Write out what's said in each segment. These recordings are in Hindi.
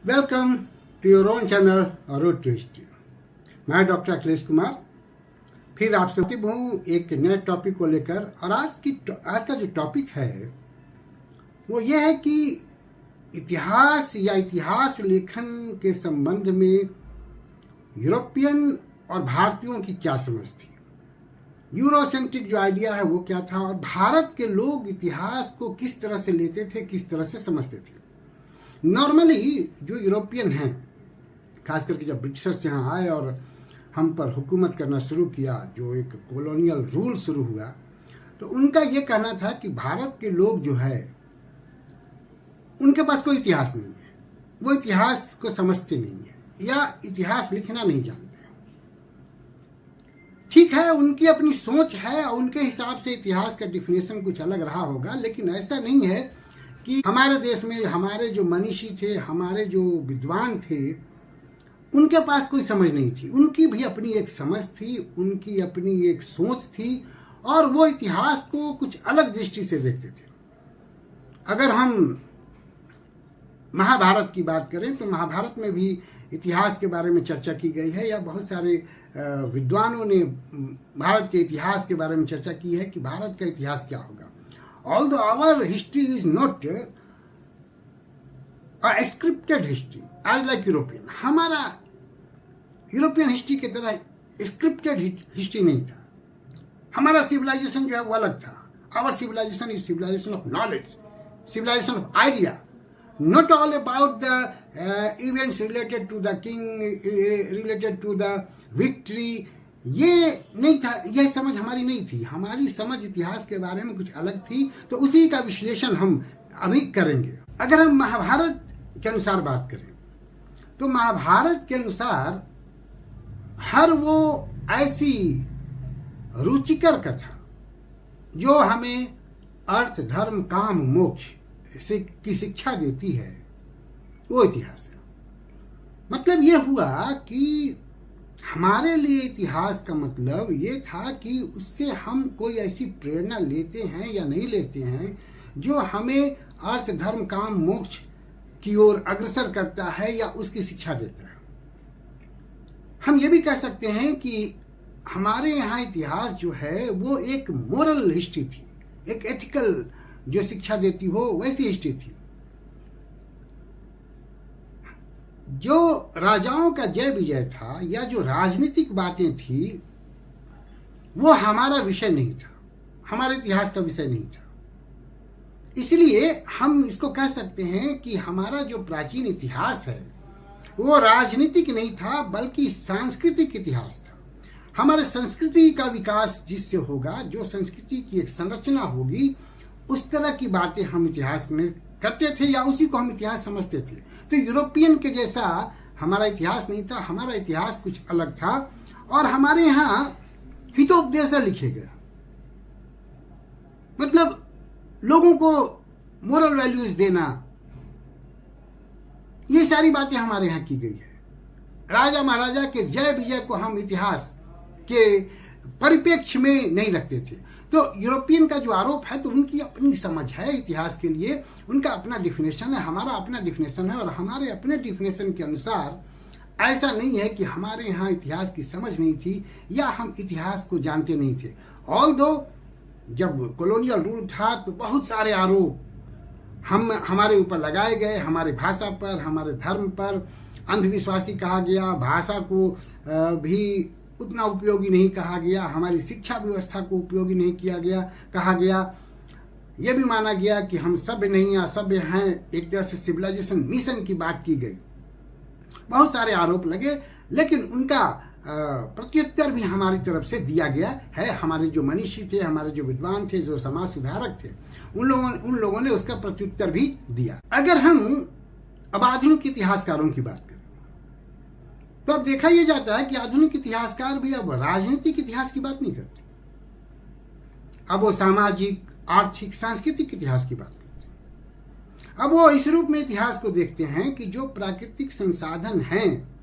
Welcome to your own channel road to history. मैं डॉक्टर अखिलेश कुमार फिर आपसे हूँ एक नए टॉपिक को लेकर। और आज का जो टॉपिक है वो ये है कि इतिहास या इतिहास लेखन के संबंध में यूरोपियन और भारतीयों की क्या समझ थी। यूरोसेंट्रिक जो आइडिया है वो क्या था, और भारत के लोग इतिहास को किस तरह से लेते थे, किस तरह से समझते थे। नॉर्मली जो यूरोपियन हैं, खास करके जब ब्रिटिशर्स यहाँ आए और हम पर हुकूमत करना शुरू किया, जो एक कॉलोनियल रूल शुरू हुआ, तो उनका ये कहना था कि भारत के लोग जो है उनके पास कोई इतिहास नहीं है, वो इतिहास को समझते नहीं है या इतिहास लिखना नहीं जानते। ठीक है, उनकी अपनी सोच है और उनके हिसाब से इतिहास का डिफिनेशन कुछ अलग रहा होगा, लेकिन ऐसा नहीं है कि हमारे देश में हमारे जो मनीषी थे, हमारे जो विद्वान थे, उनके पास कोई समझ नहीं थी। उनकी भी अपनी एक समझ थी, उनकी अपनी एक सोच थी, और वो इतिहास को कुछ अलग दृष्टि से देखते थे। अगर हम महाभारत की बात करें तो महाभारत में भी इतिहास के बारे में चर्चा की गई है, या बहुत सारे विद्वानों ने भारत के इतिहास के बारे में चर्चा की है कि भारत का इतिहास क्या होगा। Although our history is not a scripted history as like European, हमारा यूरोपियन हिस्ट्री की तरह स्क्रिप्टेड हिस्ट्री नहीं था। हमारा सिविलाइजेशन जो है वो अलग था। Our civilization is civilization of knowledge, civilization of idea, not all about the events related to the king, related to the victory। ये नहीं था, यह समझ हमारी नहीं थी। हमारी समझ इतिहास के बारे में कुछ अलग थी, तो उसी का विश्लेषण हम अभी करेंगे। अगर हम महाभारत के अनुसार बात करें तो महाभारत के अनुसार हर वो ऐसी रुचिकर कथा जो हमें अर्थ, धर्म, काम, मोक्ष की शिक्षा देती है, वो इतिहास है। मतलब ये हुआ कि हमारे लिए इतिहास का मतलब ये था कि उससे हम कोई ऐसी प्रेरणा लेते हैं या नहीं लेते हैं जो हमें अर्थ, धर्म, काम, मोक्ष की ओर अग्रसर करता है या उसकी शिक्षा देता है। हम ये भी कह सकते हैं कि हमारे यहाँ इतिहास जो है वो एक मोरल हिस्ट्री थी, एक एथिकल जो शिक्षा देती हो वैसी हिस्ट्री थी। जो राजाओं का जय विजय था या जो राजनीतिक बातें थी वो हमारा विषय नहीं था, हमारे इतिहास का विषय नहीं था। इसलिए हम इसको कह सकते हैं कि हमारा जो प्राचीन इतिहास है वो राजनीतिक नहीं था, बल्कि सांस्कृतिक इतिहास था। हमारे संस्कृति का विकास जिससे होगा, जो संस्कृति की एक संरचना होगी, उस तरह की बातें हम इतिहास में करते थे या उसी को हम इतिहास समझते थे। तो यूरोपियन के जैसा हमारा इतिहास नहीं था, हमारा इतिहास कुछ अलग था। और हमारे यहाँ हितोपदेश लिखे गया, मतलब लोगों को मोरल वैल्यूज देना, ये सारी बातें हमारे यहाँ की गई है। राजा महाराजा के जय विजय को हम इतिहास के परिप्रेक्ष्य में नहीं रखते थे। तो यूरोपियन का जो आरोप है, तो उनकी अपनी समझ है इतिहास के लिए, उनका अपना डिफिनेशन है, हमारा अपना डिफिनेशन है, और हमारे अपने डिफिनेशन के अनुसार ऐसा नहीं है कि हमारे यहाँ इतिहास की समझ नहीं थी या हम इतिहास को जानते नहीं थे। ऑल्दो जब कॉलोनियल रूल था तो बहुत सारे आरोप हमारे ऊपर लगाए गए, हमारे भाषा पर, हमारे धर्म पर अंधविश्वासी कहा गया, भाषा को भी उतना उपयोगी नहीं कहा गया, हमारी शिक्षा व्यवस्था को उपयोगी नहीं किया गया, कहा गया। यह भी माना गया कि हम सभ्य नहीं असभ्य हैं, एक तरह से सिविलाइजेशन मिशन की बात की गई। बहुत सारे आरोप लगे, लेकिन उनका प्रत्युत्तर भी हमारी तरफ से दिया गया है। हमारे जो मनीषी थे, हमारे जो विद्वान थे, जो समाज सुधारक थे, उन लोगों ने उसका प्रत्युत्तर भी दिया। अगर हम अब आधुनिक इतिहासकारों की बात करें तो अब देखा यह जाता है कि आधुनिक इतिहासकार भी अब राजनीतिक इतिहास की बात नहीं करते, अब वो सामाजिक, आर्थिक, सांस्कृतिक इतिहास की बात करते हैं। अब वो इस रूप में इतिहास को देखते हैं कि जो प्राकृतिक संसाधन हैं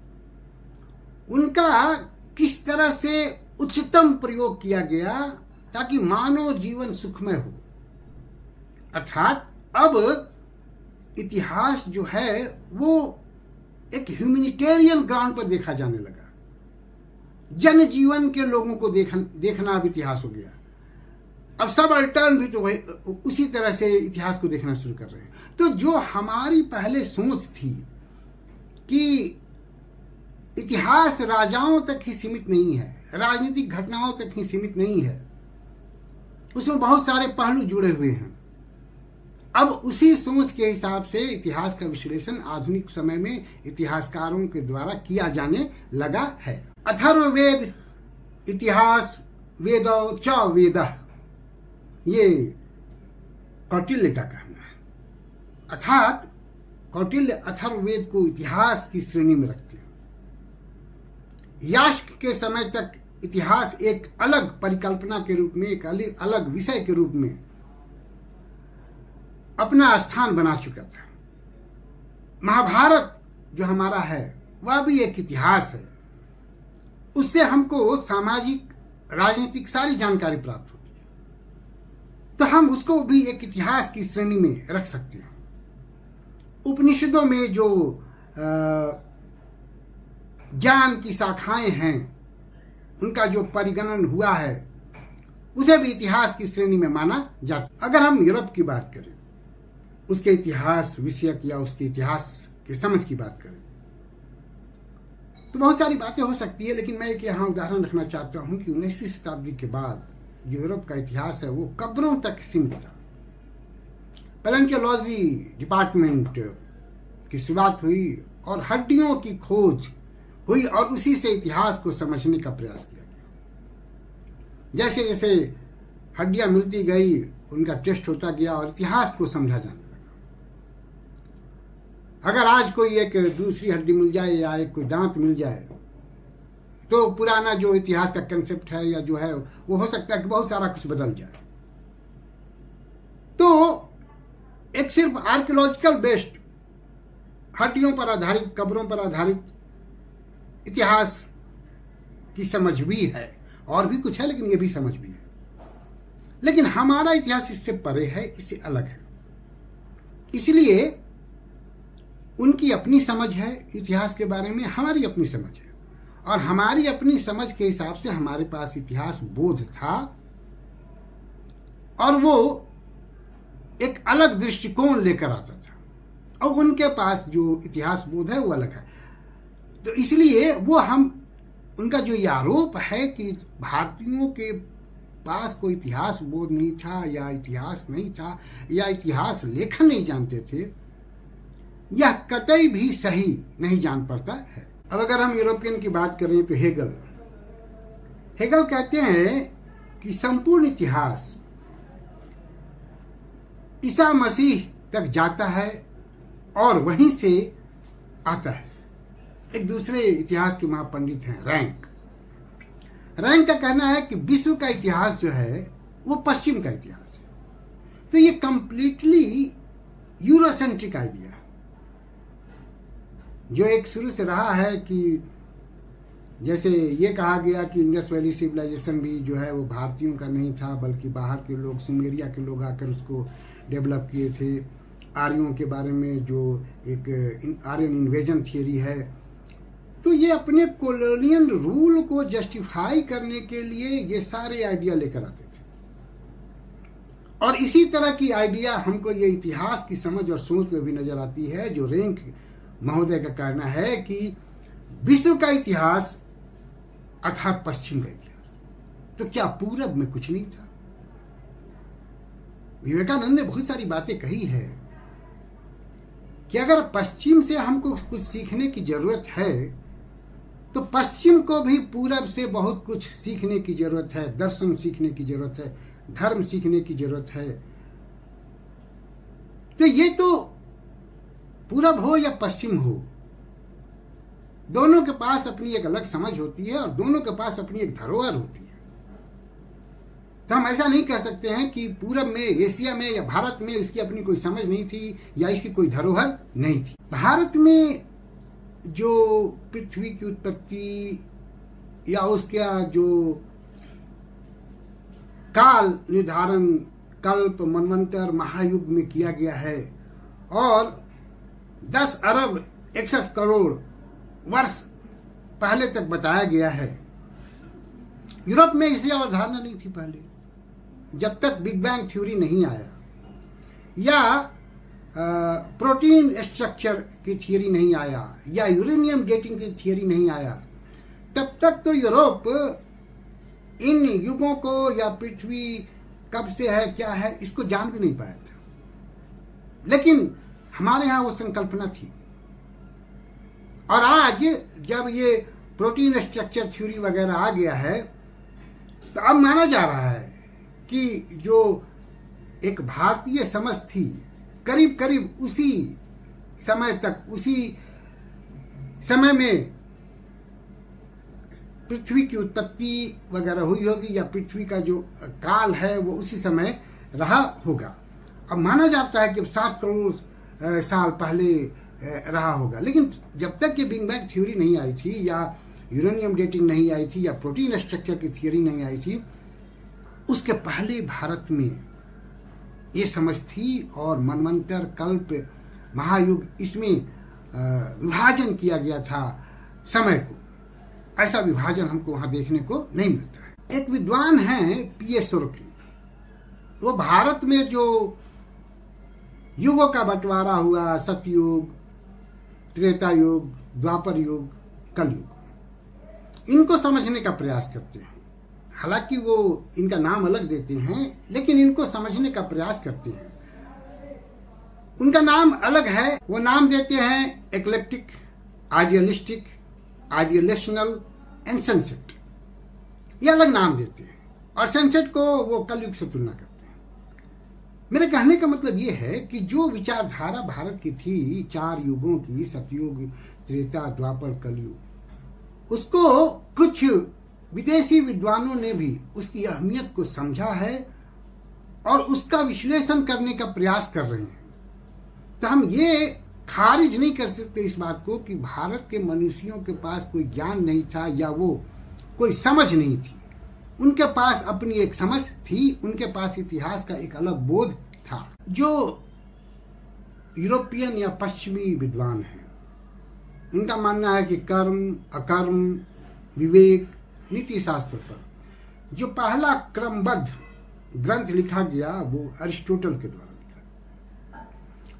उनका किस तरह से उच्चतम प्रयोग किया गया ताकि मानव जीवन सुखमय हो। अर्थात अब इतिहास जो है वो एक ह्यूमैनिटेरियन ग्राउंड पर देखा जाने लगा। जनजीवन के लोगों को देखना अब इतिहास हो गया। अब सब अल्टर्न भी तो वही उसी तरह से इतिहास को देखना शुरू कर रहे हैं। तो जो हमारी पहले सोच थी कि इतिहास राजाओं तक ही सीमित नहीं है, राजनीतिक घटनाओं तक ही सीमित नहीं है, उसमें बहुत सारे पहलू जुड़े हुए हैं। अब उसी सोच के हिसाब से इतिहास का विश्लेषण आधुनिक समय में इतिहासकारों के द्वारा किया जाने लगा है। अथर्ववेद इतिहास वेदौ च वेदः, ये कौटिल्य का कहना है। अर्थात कौटिल्य अथर्ववेद को इतिहास की श्रेणी में रखते हैं। यास्क के समय तक इतिहास एक अलग परिकल्पना के रूप में, एक अलग विषय के रूप में अपना स्थान बना चुका था। महाभारत जो हमारा है वह भी एक इतिहास है। उससे हमको सामाजिक, राजनीतिक सारी जानकारी प्राप्त होती है, तो हम उसको भी एक इतिहास की श्रेणी में रख सकते हैं। उपनिषदों में जो ज्ञान की शाखाएं हैं, उनका जो परिगणन हुआ है, उसे भी इतिहास की श्रेणी में माना जाता। अगर हम यूरोप की बात करें, उसके इतिहास विषयक या उसके इतिहास के समझ की बात करें, तो बहुत सारी बातें हो सकती है, लेकिन मैं एक यहाँ उदाहरण रखना चाहता हूँ कि 19वीं शताब्दी के बाद जो यूरोप का इतिहास है वो कब्रों तक सीमित था। पैलेंटियोलॉजी डिपार्टमेंट की शुरुआत हुई और हड्डियों की खोज हुई और उसी से इतिहास को समझने का प्रयास किया गया। जैसे जैसे हड्डियां मिलती गई, उनका टेस्ट होता गया और इतिहास को समझा जाने लगा। अगर आज कोई एक दूसरी हड्डी मिल जाए या एक कोई दांत मिल जाए, तो पुराना जो इतिहास का कंसेप्ट है या जो है वो हो सकता है कि बहुत सारा कुछ बदल जाए। तो एक सिर्फ आर्कियोलॉजिकल बेस्ड, हड्डियों पर आधारित, कब्रों पर आधारित इतिहास की समझ भी है, और भी कुछ है, लेकिन ये भी समझ भी है। लेकिन हमारा इतिहास इससे परे है, इससे अलग है। इसलिए उनकी अपनी समझ है इतिहास के बारे में, हमारी अपनी समझ है, और हमारी अपनी समझ के हिसाब से हमारे पास इतिहास बोध था, और वो एक अलग दृष्टिकोण लेकर आता था, और उनके पास जो इतिहास बोध है वो अलग है। तो इसलिए वो उनका जो ये आरोप है कि भारतीयों के पास कोई इतिहास बोध नहीं था, या इतिहास नहीं था, या इतिहास लेखन नहीं जानते थे, यह कतई भी सही नहीं जान पड़ता है। अब अगर हम यूरोपियन की बात करें तो हेगल कहते हैं कि संपूर्ण इतिहास ईसा मसीह तक जाता है और वहीं से आता है। एक दूसरे इतिहास के महापंडित हैं रैंक का कहना है कि विश्व का इतिहास जो है वो पश्चिम का इतिहास है। तो ये कंप्लीटली यूरोसेंट्रिक आइडिया है, जो एक शुरू से रहा है कि जैसे ये कहा गया कि इंडस वैली सिविलाइजेशन भी जो है वो भारतीयों का नहीं था, बल्कि बाहर के लोग, सुमेरिया के लोग आकर उसको डेवलप किए थे। आर्यों के बारे में जो एक आर्यन इन्वेजन थियरी है, तो ये अपने कॉलोनियल रूल को जस्टिफाई करने के लिए ये सारे आइडिया लेकर आते थे। और इसी तरह की आइडिया हमको ये इतिहास की समझ और सोच में भी नजर आती है, जो रैंक महोदय का कहना है कि विश्व का इतिहास अर्थात पश्चिम का इतिहास, तो क्या पूरब में कुछ नहीं था? विवेकानंद ने बहुत सारी बातें कही है कि अगर पश्चिम से हमको कुछ सीखने की जरूरत है, तो पश्चिम को भी पूरब से बहुत कुछ सीखने की जरूरत है। दर्शन सीखने की जरूरत है, धर्म सीखने की जरूरत है। तो ये तो पूरब हो या पश्चिम हो, दोनों के पास अपनी एक अलग समझ होती है और दोनों के पास अपनी एक धरोहर होती है। तो हम ऐसा नहीं कह सकते हैं कि पूरब में, एशिया में या भारत में इसकी अपनी कोई समझ नहीं थी या इसकी कोई धरोहर नहीं थी। भारत में जो पृथ्वी की उत्पत्ति या उसका जो काल निर्धारण कल्प, मनवंतर, महायुग में किया गया है, और 10 अरब 61 करोड़ वर्ष पहले तक बताया गया है। यूरोप में इसी अवधारणा नहीं थी पहले, जब तक बिग बैंग थ्योरी नहीं आया या प्रोटीन स्ट्रक्चर की थियरी नहीं आया या यूरेनियम डेटिंग की थियरी नहीं आया, तब तक तो यूरोप इन युगों को या पृथ्वी कब से है क्या है इसको जान भी नहीं पाया था। लेकिन हमारे यहाँ वो संकल्पना थी, और आज जब ये प्रोटीन स्ट्रक्चर थ्योरी वगैरह आ गया है तो अब माना जा रहा है कि जो एक भारतीय समझ थी करीब करीब उसी समय तक, उसी समय में पृथ्वी की उत्पत्ति वगैरह हुई होगी या पृथ्वी का जो काल है वो उसी समय रहा होगा। अब माना जाता है कि 7 करोड़ साल पहले रहा होगा। लेकिन जब तक कि बिग बैंग थ्योरी नहीं आई थी या यूरेनियम डेटिंग नहीं आई थी या प्रोटीन स्ट्रक्चर की थ्योरी नहीं आई थी, उसके पहले भारत में ये समझ थी और मनवंतर, कल्प, महायुग इसमें विभाजन किया गया था समय को। ऐसा विभाजन हमको वहां देखने को नहीं मिलता है। एक विद्वान हैं पीएस सोरकी, वो भारत में जो युगों का बंटवारा हुआ, सतयुग, त्रेता युग, द्वापर युग, कलयुग, इनको समझने का प्रयास करते हैं। हालांकि वो इनका नाम अलग देते हैं लेकिन इनको समझने का प्रयास करते हैं। उनका नाम अलग है, वो नाम देते हैं एक्लेक्टिक, आइडियलिस्टिक, आइडियलेशनल एंड सनसेट, ये अलग नाम देते हैं, और सनसेट को वो कलयुग से तुलना करते हैं। मेरे कहने का मतलब ये है कि जो विचारधारा भारत की थी 4 युगों की, सतयुग, त्रेता, द्वापर, कलयुग, उसको कुछ विदेशी विद्वानों ने भी उसकी अहमियत को समझा है और उसका विश्लेषण करने का प्रयास कर रहे हैं। तो हम ये खारिज नहीं कर सकते इस बात को कि भारत के मनुष्यों के पास कोई ज्ञान नहीं था या वो कोई समझ नहीं थी। उनके पास अपनी एक समझ थी, उनके पास इतिहास का एक अलग बोध था। जो यूरोपियन या पश्चिमी विद्वान हैं, उनका मानना है कि कर्म, अकर्म, विवेक, नीति शास्त्र पर जो पहला क्रमबद्ध ग्रंथ लिखा गया वो अरिस्टोटल के द्वारा लिखा।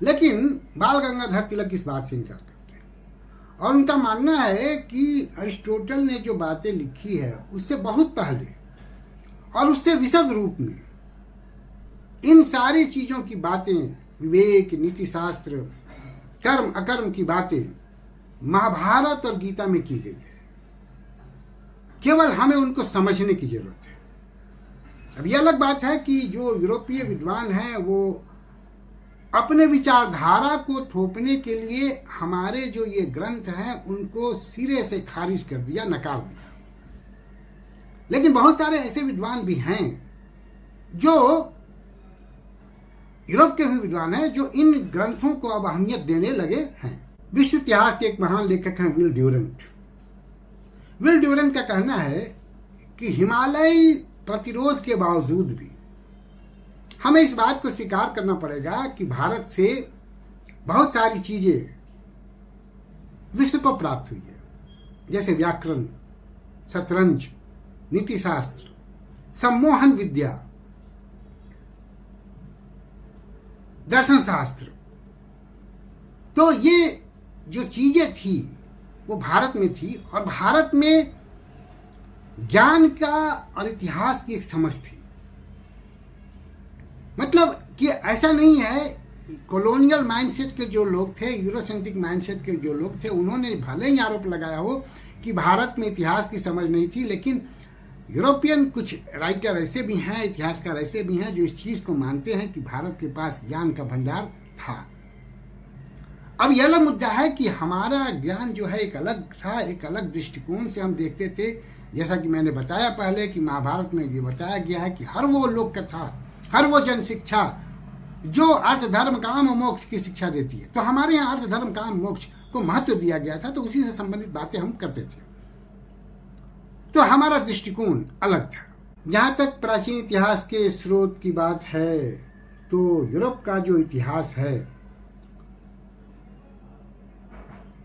लेकिन बाल गंगाधर तिलक इस बात से इनकार करते हैं और उनका मानना है कि अरिस्टोटल ने जो बातें लिखी है उससे बहुत पहले और उससे विशद रूप में इन सारी चीजों की बातें, विवेक, नीति शास्त्र, कर्म अकर्म की बातें महाभारत और गीता में की गई है। केवल हमें उनको समझने की जरूरत है। अब यह अलग बात है कि जो यूरोपीय विद्वान हैं वो अपने विचारधारा को थोपने के लिए हमारे जो ये ग्रंथ हैं उनको सिरे से खारिज कर दिया, नकार दिया। लेकिन बहुत सारे ऐसे विद्वान भी हैं जो यूरोप के भी विद्वान हैं जो इन ग्रंथों को अब अहमियत देने लगे हैं। विश्व इतिहास के एक महान लेखक हैं विल ड्यूरेंट। विल ड्यूरेंट का कहना है कि हिमालयी प्रतिरोध के बावजूद भी हमें इस बात को स्वीकार करना पड़ेगा कि भारत से बहुत सारी चीजें विश्व को प्राप्त हुई है, जैसे व्याकरण, शतरंज, नीति शास्त्र, सम्मोहन विद्या, दर्शन शास्त्र। तो ये जो चीजें थी वो भारत में थी और भारत में ज्ञान का और इतिहास की एक समझ थी। मतलब कि ऐसा नहीं है, कॉलोनियल माइंडसेट के जो लोग थे, यूरोसेंट्रिक माइंडसेट के जो लोग थे, उन्होंने भले ही आरोप लगाया हो कि भारत में इतिहास की समझ नहीं थी, लेकिन यूरोपियन कुछ राइटर ऐसे भी हैं, इतिहासकार ऐसे भी हैं जो इस चीज को मानते हैं कि भारत के पास ज्ञान का भंडार था। अब यह अलग मुद्दा है कि हमारा ज्ञान जो है एक अलग था, एक अलग दृष्टिकोण से हम देखते थे। जैसा कि मैंने बताया पहले कि महाभारत में ये बताया गया है कि हर वो लोक कथा, हर वो जन शिक्षा जो अर्थ, धर्म, काम और मोक्ष की शिक्षा देती है, तो हमारे यहाँ अर्थ, धर्म, काम, मोक्ष को महत्व दिया गया था, तो उसी से संबंधित बातें हम करते थे। तो हमारा दृष्टिकोण अलग था। जहां तक प्राचीन इतिहास के स्रोत की बात है तो यूरोप का जो इतिहास है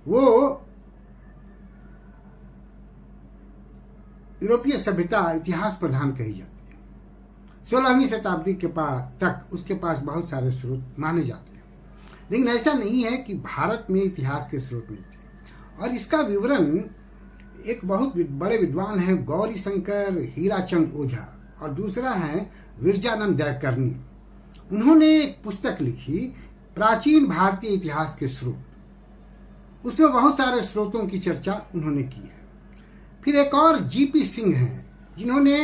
वो यूरोपीय सभ्यता इतिहास प्रधान कही जाती है। 16वीं शताब्दी के पास तक उसके पास बहुत सारे स्रोत माने जाते हैं, लेकिन ऐसा नहीं है कि भारत में इतिहास के स्रोत नहीं थे। और इसका विवरण एक बहुत बड़े विद्वान हैं गौरी शंकर हीराचंद ओझा और दूसरा है विरजानंद दैकर्णी। उन्होंने एक पुस्तक लिखी प्राचीन भारतीय इतिहास के स्रोत। उसमें बहुत सारे स्रोतों की चर्चा उन्होंने की है। फिर एक और जीपी सिंह हैं जिन्होंने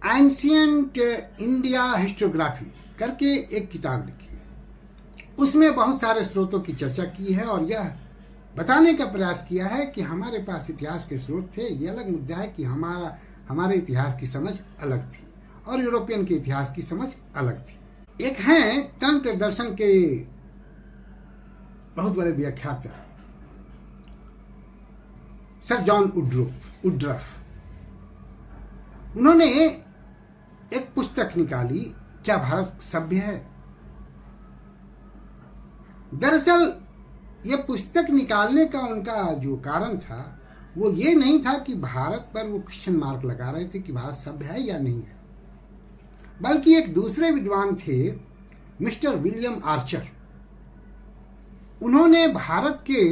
एंशियंट इंडिया हिस्टोग्राफी करके एक किताब लिखी। उसमें बहुत सारे स्रोतों की चर्चा की है और यह बताने का प्रयास किया है कि हमारे पास इतिहास के स्रोत थे। यह अलग मुद्दा है कि हमारे इतिहास की समझ अलग थी और यूरोपियन के इतिहास की समझ अलग थी। एक हैं तंत्र दर्शन के बहुत बड़े व्याख्याता सर जॉन वुडरफ। उन्होंने एक पुस्तक निकाली, क्या भारत सभ्य है। दरअसल ये पुस्तक निकालने का उनका जो कारण था वो ये नहीं था कि भारत पर वो क्वेश्चन मार्क लगा रहे थे कि भारत सभ्य है या नहीं है, बल्कि एक दूसरे विद्वान थे मिस्टर विलियम आर्चर। उन्होंने भारत के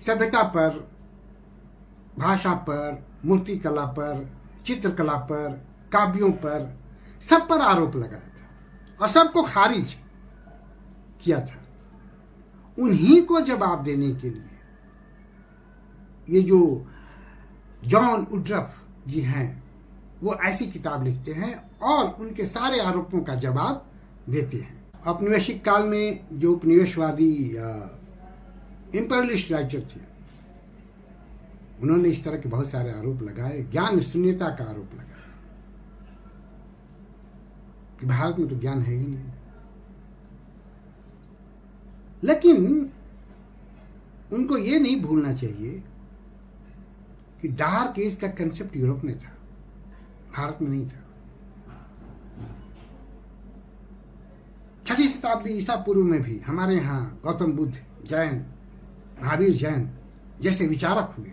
सभ्यता पर, भाषा पर, मूर्तिकला पर, चित्रकला पर, काव्यों पर, सब पर आरोप लगाया था और सबको खारिज किया था। उन्हीं को जवाब देने के लिए ये जो जॉन वुडरफ जी हैं वो ऐसी किताब लिखते हैं और उनके सारे आरोपों का जवाब देते हैं। औपनिवेशिक काल में जो उपनिवेशवादी इंपीरियलिस्ट राइटर थे उन्होंने इस तरह के बहुत सारे आरोप लगाए, ज्ञान शून्यता का आरोप लगाया कि भारत में तो ज्ञान है ही नहीं। लेकिन उनको ये नहीं भूलना चाहिए कि डार्क एज का कंसेप्ट यूरोप में था, भारत में नहीं था। 6वीं शताब्दी ईसा पूर्व में भी हमारे यहाँ गौतम बुद्ध, जैन, महावीर जैन जैसे विचारक हुए।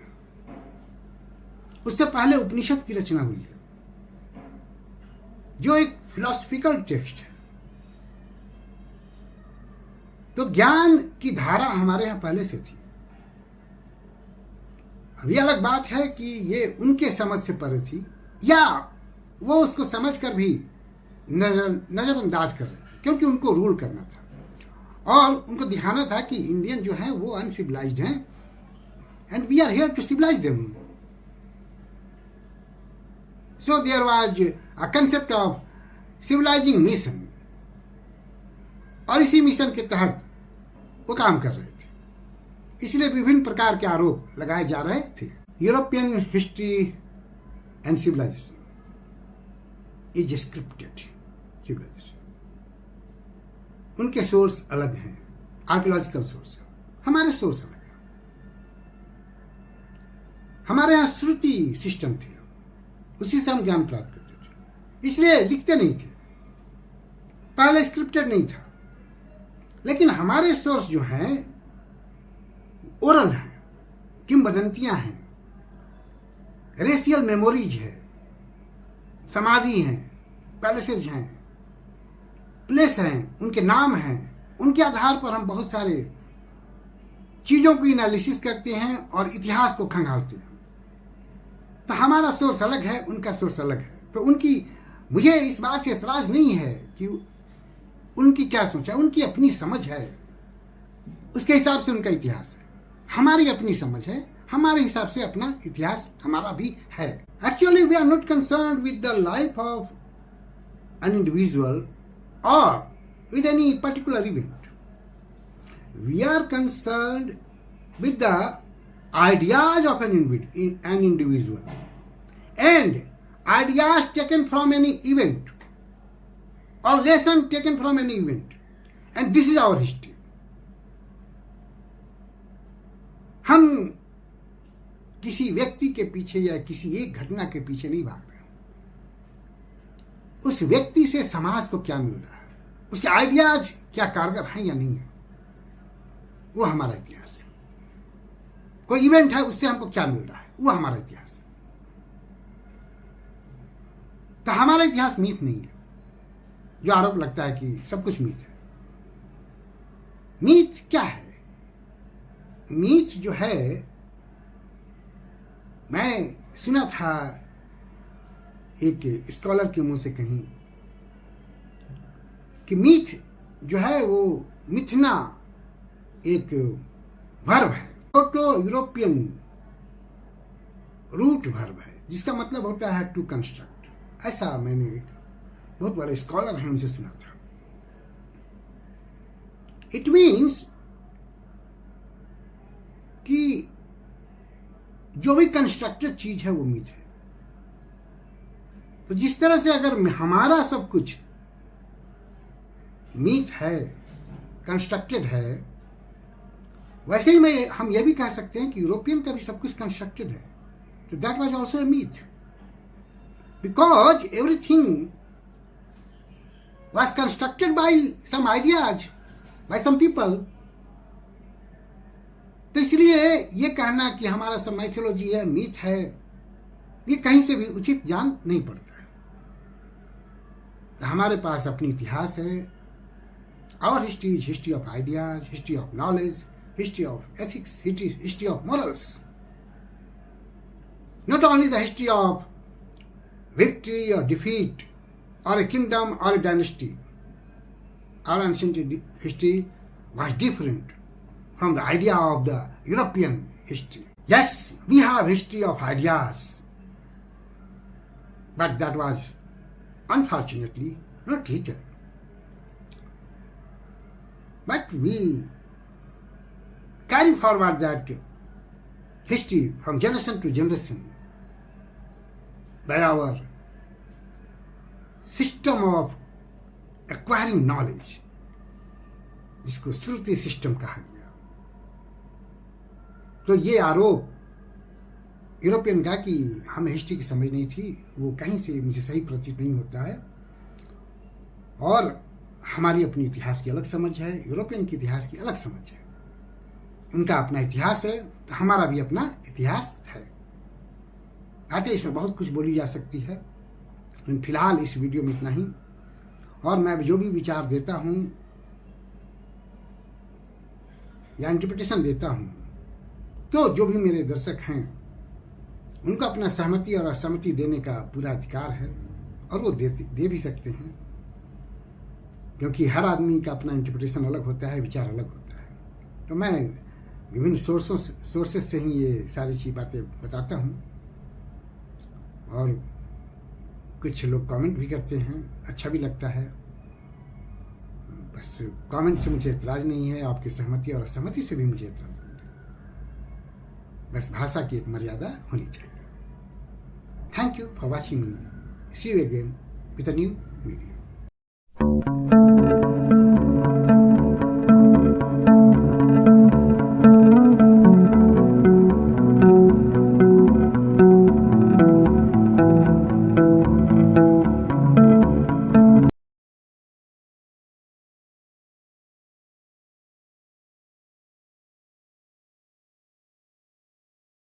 उससे पहले उपनिषद की रचना हुई है जो एक फिलोसफिकल टेक्स्ट है। तो ज्ञान की धारा हमारे यहाँ पहले से थी। अब ये अलग बात है कि ये उनके समझ से परे थी या वो उसको समझकर भी नजरअंदाज कर रहे थे, क्योंकि उनको रूल करना था और उनको दिखाना था कि इंडियन जो हैं वो अनसिविलाइज्ड हैं and we are here to civilize them. So there was a concept of civilizing mission और इसी मिशन के तहत वो काम कर रहे थे। इसलिए विभिन्न प्रकार के आरोप लगाए जा रहे थे। European history and civilization is scripted civilization. उनके सोर्स अलग हैं, आर्कियोलॉजिकल सोर्स, हमारे सोर्स अलग हैं। हमारे यहाँ श्रुति सिस्टम थे, उसी से हम ज्ञान प्राप्त करते थे, इसलिए लिखते नहीं थे, पहले स्क्रिप्टेड नहीं था। लेकिन हमारे सोर्स जो हैं ओरल हैं, किंवदंतियां हैं, रेशियल मेमोरीज है, समाधि हैं, पैलेसेज हैं, प्लेस हैं, उनके नाम हैं। उनके आधार पर हम बहुत सारे चीजों को एनालिसिस करते हैं और इतिहास को खंगालते हैं। तो हमारा सोर्स अलग है, उनका सोर्स अलग है। तो मुझे इस बात से एतराज नहीं है कि उनकी क्या सोच है, उनकी अपनी समझ है, उसके हिसाब से उनका इतिहास है। हमारी अपनी समझ है, हमारे हिसाब से अपना इतिहास हमारा भी है। Actually we are not concerned with the life of an individual or with any particular event. We are concerned with the ideas of an individual and ideas taken from any event or lesson taken from any event, and this is our history. हम किसी व्यक्ति के पीछे या किसी एक घटना के पीछे नहीं भाग रहे। उस व्यक्ति से समाज को क्या मिल रहा है, उसके आइडियाज क्या कारगर हैं या नहीं है, वो हमारा इतिहास है। कोई इवेंट है, उससे हमको क्या मिल रहा है, वो हमारा इतिहास है। तो हमारा इतिहास मीथ नहीं है, जो आरोप लगता है कि सब कुछ मीथ है। मीथ क्या है? मीथ जो है, मैं सुना था एक स्कॉलर के मुंह से कहीं कि मीथ जो है वो मिथना एक वर्ब है, प्रोटो यूरोपियन रूट वर्ब है, जिसका मतलब होता है टू कंस्ट्रक्ट। ऐसा मैंने एक बहुत बड़े स्कॉलर हैं उनसे सुना था। इट मीन्स कि जो भी कंस्ट्रक्टेड चीज है वो मीथ है। तो जिस तरह से अगर हमारा सब कुछ मीथ है, कंस्ट्रक्टेड है, वैसे ही हम ये भी कह सकते हैं कि यूरोपियन का भी सब कुछ कंस्ट्रक्टेड है। तो that was also a myth, because everything was constructed by some ideas, by some people. तो इसलिए ये कहना कि हमारा सब माइथोलॉजी है, मीथ है, ये कहीं से भी उचित जान नहीं पड़ता है। तो हमारे पास अपनी इतिहास है। Our history is history of ideas, history of knowledge, history of ethics, history of morals. Not only the history of victory or defeat, or a kingdom or a dynasty. Our ancient history was different from the idea of the European history. Yes, we have history of ideas, but that was unfortunately not written. But we carry forward that history from generation to generation by our system of acquiring knowledge, जिसको श्रुति सिस्टम कहा गया। तो ये आरोप यूरोपियन का कि हमें हिस्ट्री की समझ नहीं थी, वो कहीं से मुझे सही प्रतीत नहीं होता है। और हमारी अपनी इतिहास की अलग समझ है, यूरोपियन की इतिहास की अलग समझ है। उनका अपना इतिहास है, तो हमारा भी अपना इतिहास है। आते इसमें बहुत कुछ बोली जा सकती है, फिलहाल इस वीडियो में इतना ही। और मैं जो भी विचार देता हूं या इंटरप्रिटेशन देता हूं, तो जो भी मेरे दर्शक हैं उनको अपना सहमति और असहमति देने का पूरा अधिकार है, और वो दे भी सकते हैं, क्योंकि हर आदमी का अपना इंटरप्रिटेशन अलग होता है, विचार अलग होता है। तो मैं विभिन्न सोर्सेस से ही ये सारी चीज बातें बताता हूं, और कुछ लोग कमेंट भी करते हैं, अच्छा भी लगता है। बस कमेंट से मुझे एतराज नहीं है, आपकी सहमति और असहमति से भी मुझे एतराज नहीं है। बस भाषा की एक मर्यादा होनी चाहिए। Thank you for watching me. See you again with a new video.